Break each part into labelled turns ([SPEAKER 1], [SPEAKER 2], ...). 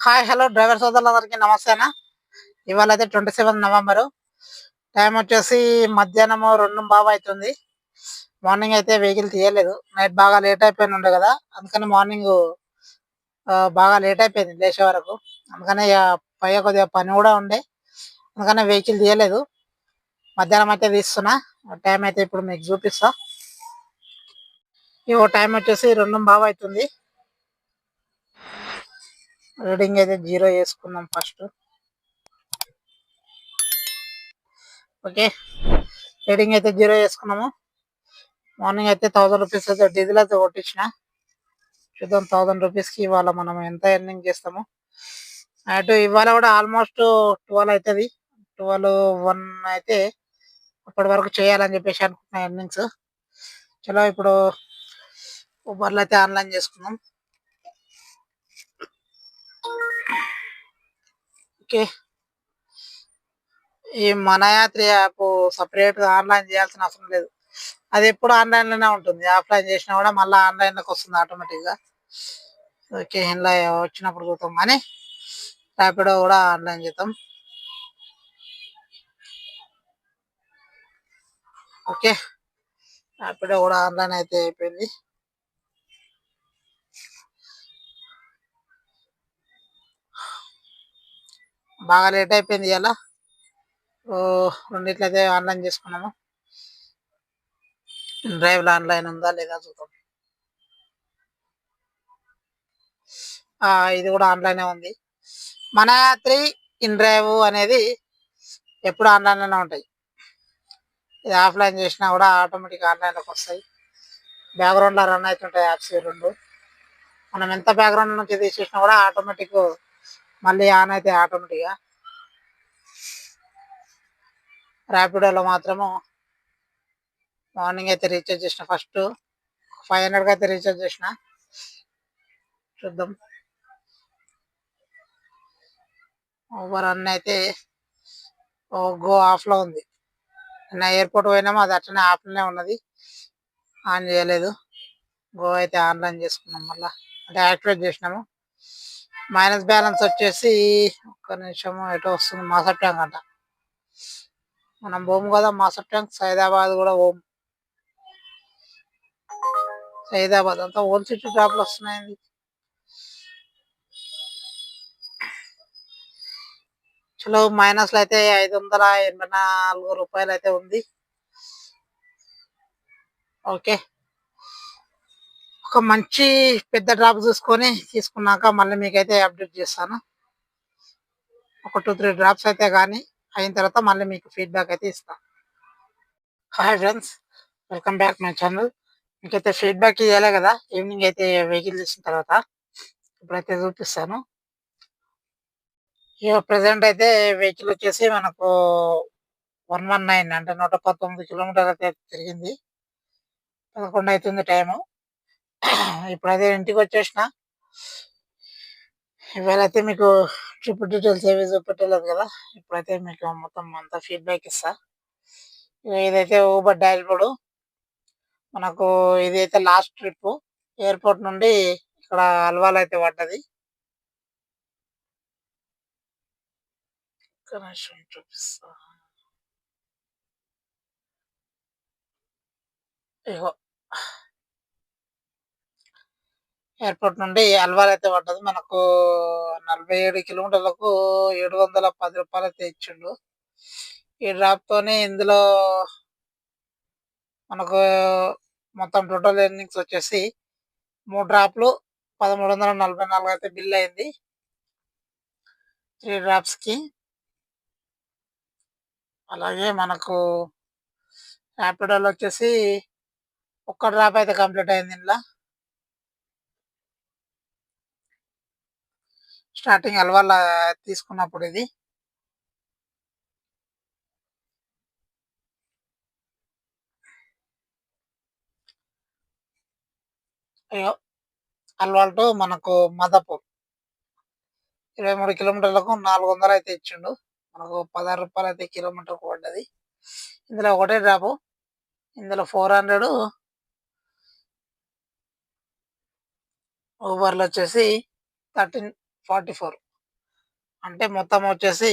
[SPEAKER 1] Hi hello driver సోదరులందరికీ నమస్తేనా. ఇవాళ అయితే 27 నవంబరు. టైం వచ్చేసి మధ్యాహ్నము 2:15 అవుతుంది. మార్నింగ్ అయితే వెహికల్ తీయలేదు. నైట్ బాగా లేట్ అయిపోయినుండే కదా, అందుకని మార్నింగ్ బాగా లేట్ అయిపోయింది లేచే వరకు. అందుకని పైగా కొద్దిగా పని కూడా ఉండే, అందుకని వెహికల్ తీయలేదు. మధ్యాహ్నం అయితే తీస్తున్నా. టైం అయితే ఇప్పుడు మీకు చూపిస్తా. ఇవో టైం వచ్చేసి 2:15 అవుతుంది. రీడింగ్ అయితే 0 వేసుకున్నాం ఫస్ట్. ఓకే, రీడింగ్ అయితే 0 వేసుకున్నాము. మార్నింగ్ అయితే 1000 రూపీస్ అయితే డీజిల్ అయితే కొట్టించిన. చూద్దాం 1000 రూపీస్కి ఇవాళ మనం ఎంత ఎర్నింగ్ చేస్తాము. అటు ఇవాళ కూడా ఆల్మోస్ట్ 12 అవుతుంది. 12-1 అయితే అప్పటి వరకు చేయాలని చెప్పేసి అనుకుంటున్నా ఎర్నింగ్స్. చలో ఇప్పుడు ఊబర్లో అయితే ఆన్లైన్ చేసుకుందాం. ఓకే, ఈ మన యాత్రి యాప్ సపరేట్గా ఆన్లైన్ చేయాల్సిన అవసరం లేదు. అది ఎప్పుడు ఆన్లైన్లోనే ఉంటుంది. ఆఫ్లైన్ చేసినా కూడా మళ్ళీ ఆన్లైన్లోకి వస్తుంది ఆటోమేటిక్గా. ఓకే, ఇలా వచ్చినప్పుడు చూద్దాం. కానీ ర్యాపిడో కూడా ఆన్లైన్ చేద్దాం. ఓకే, ర్యాపిడో కూడా ఆన్లైన్ అయితే అయిపోయింది. బాగా లేట్ అయిపోయింది ఇలా. రెండిట్లయితే ఆన్లైన్ చేసుకున్నాము. డ్రైవ్లో ఆన్లైన్ ఉందా లేదా చూద్దాం. ఇది కూడా ఆన్లైనే ఉంది. మన యాత్రి ఇన్ డ్రైవ్ అనేది ఎప్పుడు ఆన్లైన్లోనే ఉంటాయి. ఇది ఆఫ్లైన్ చేసినా కూడా ఆటోమేటిక్ ఆన్లైన్లోకి వస్తాయి. బ్యాక్గ్రౌండ్లో రన్ అవుతుంటాయి యాప్స్ రెండు. మనం ఎంత బ్యాక్గ్రౌండ్ నుంచి తీసేసినా కూడా ఆటోమేటిక్ మళ్ళీ ఆన్ అయితే ఆటోమేటిక్గా. ర్యాపిడోలో మాత్రము మార్నింగ్ అయితే రీఛార్జ్ చేసిన. ఫస్ట్ 500కి అయితే రీఛార్జ్ చేసిన. చూద్దాం. ఓవర్ అన్నీ అయితే గో ఆఫ్లో ఉంది. నా ఎయిర్పోర్ట్ పోయినాము, అది అట్లనే ఆఫ్లోనే ఉన్నది, ఆన్ చేయలేదు. గో అయితే ఆన్లైన్ చేసుకున్నాం, మళ్ళీ అంటే యాక్టివేట్ చేసినాము. మైనస్ బ్యాలెన్స్ వచ్చేసి ఒక్క నిమిషము ఎటో వస్తుంది. మాసప్ ట్యాంక్ అంట. మనం పోము కదా మాసప్ ట్యాంక్. సైదాబాద్ కూడా పోము. సైదాబాద్ అంతా ఓన్ సిటీ డ్రాప్లు వస్తున్నాయండి. చలో మైనస్లో అయితే 584 రూపాయలు అయితే ఉంది. ఓకే, ఒక మంచి పెద్ద డ్రాప్ చూసుకొని తీసుకున్నాక మళ్ళీ మీకైతే అప్డేట్ చేస్తాను. ఒక 2-3 డ్రాప్స్ అయితే కానీ అయిన తర్వాత మళ్ళీ మీకు ఫీడ్బ్యాక్ అయితే ఇస్తాను. Hi friends, welcome back my channel. మీకైతే ఫీడ్బ్యాక్ ఇవ్వాలి కదా ఈవినింగ్ అయితే వెహికల్ తీసిన తర్వాత. ఇప్పుడైతే చూపిస్తాను. ఇక ప్రజెంట్ అయితే వెహికల్ వచ్చేసి మనకు 119 అంటే 119 కిలోమీటర్లు అయితే తిరిగింది. 11 అవుతుంది టైము. ఇప్పుడైతే ఇంటికి వచ్చేసిన. ఇవాళ అయితే మీకు ట్రిప్ డీటెయిల్స్ ఏవి చూపెట్టలేదు కదా, ఇప్పుడైతే మీకు మొత్తం అంతా ఫీడ్బ్యాక్ ఇస్తా. ఇదైతే ఊబర్ డాష్బోర్డ్. మనకు ఇదైతే లాస్ట్ ట్రిప్. ఎయిర్పోర్ట్ నుండి ఇక్కడ అల్వాల్ అయితే పడ్డది. చూపిస్తా. ఇగో ఎయిర్పోర్ట్ నుండి అల్వాల్ అయితే పడ్డది. మనకు 47 కిలోమీటర్లకు 710 రూపాయలు అయితే ఇచ్చిండు. ఈ డ్రాప్తోనే ఇందులో మనకు మొత్తం టోటల్ ఎర్నింగ్స్ వచ్చేసి 3 డ్రాప్లు 1344 అయితే బిల్ అయింది 3 డ్రాప్స్కి. అలాగే మనకు ర్యాపిడోలో వచ్చేసి ఒక్క డ్రాప్ అయితే కంప్లీట్ అయింది. ఇందులో స్టార్టింగ్ అల్వాల్ తీసుకున్నప్పుడు ఇది. అయ్యో, అల్వాల్ టు మనకు మదపూర్ 23 కిలోమీటర్లకు 400 అయితే ఇచ్చిండు. మనకు 16 రూపాయలు అయితే కిలోమీటర్కు పడ్డది. ఇందులో ఒకటే డ్రాపు. ఇందులో 400. ఊబర్లో వచ్చేసి 1344. అంటే మొత్తం వచ్చేసి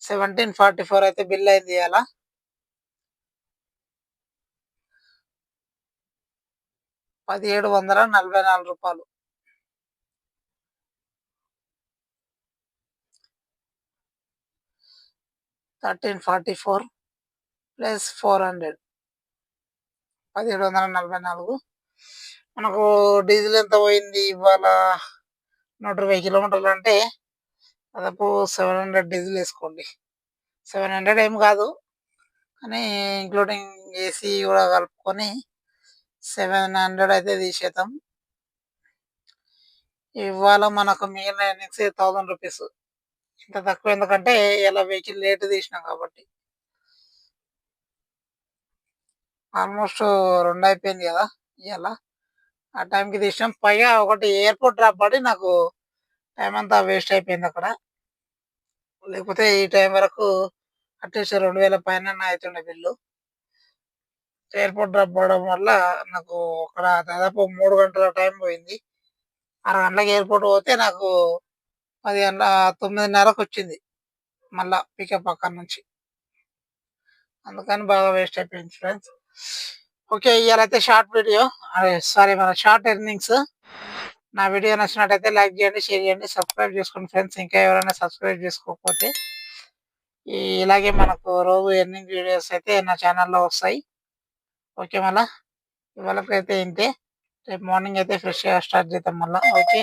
[SPEAKER 1] 1744 అయితే బిల్ అయింది ఇవాళ. 1744 రూపాయలు. 1344 ప్లస్ 400 1744. మనకు డీజిల్ ఎంత పోయింది ఇవాళ? 120 కిలోమీటర్లు అంటే దాదాపు 700 డీజిల్ వేసుకోండి. 700 ఏం కాదు, కానీ ఇంక్లూడింగ్ ఏసీ కూడా కలుపుకొని 700 అయితే తీసేద్దాం. ఇవాళ మనకు మిగిలిన ఎర్నింగ్స్ 1000 రూపీస్. ఇంత తక్కువ ఎందుకంటే ఇలా వెహికల్ లేట్ తీసినాం కాబట్టి. ఆల్మోస్ట్ 2 అయిపోయింది కదా ఇవాళ. ఆ టైంకి తీసినాం. పైగా ఒకటి ఎయిర్పోర్ట్ డ్రాప్ పడి నాకు టైం అంతా వేస్ట్ అయిపోయింది అక్కడ. లేకపోతే ఈ టైం వరకు అట్లీస్ట్ 2000 పైన అవుతుండే బిల్లు. ఎయిర్పోర్ట్ డ్రాప్ పడడం వల్ల నాకు అక్కడ దాదాపు 3 గంటల టైం పోయింది. 6 గంటలకు ఎయిర్పోర్ట్ పోతే నాకు 10 గంటల 9:30కు వచ్చింది మళ్ళా పికప్ అక్కడ నుంచి. అందుకని బాగా వేస్ట్ అయిపోయింది ఫ్రెండ్స్. ఓకే, ఇవాళైతే షార్ట్ వీడియో, సారీ మన షార్ట్ ఎర్నింగ్స్. నా వీడియో నచ్చినట్టయితే లైక్ చేయండి, షేర్ చేయండి, సబ్స్క్రైబ్ చేసుకోండి ఫ్రెండ్స్. ఇంకా ఎవరైనా సబ్స్క్రైబ్ చేసుకోకపోతే ఇలాగే మనకు రోజు ఎర్నింగ్ వీడియోస్ అయితే నా ఛానల్లో వస్తాయి. ఓకే, మళ్ళా ఇవాళకైతే ఇంతే. రేపు మార్నింగ్ అయితే ఫ్రెష్గా స్టార్ట్ చేద్దాం మళ్ళీ. ఓకే.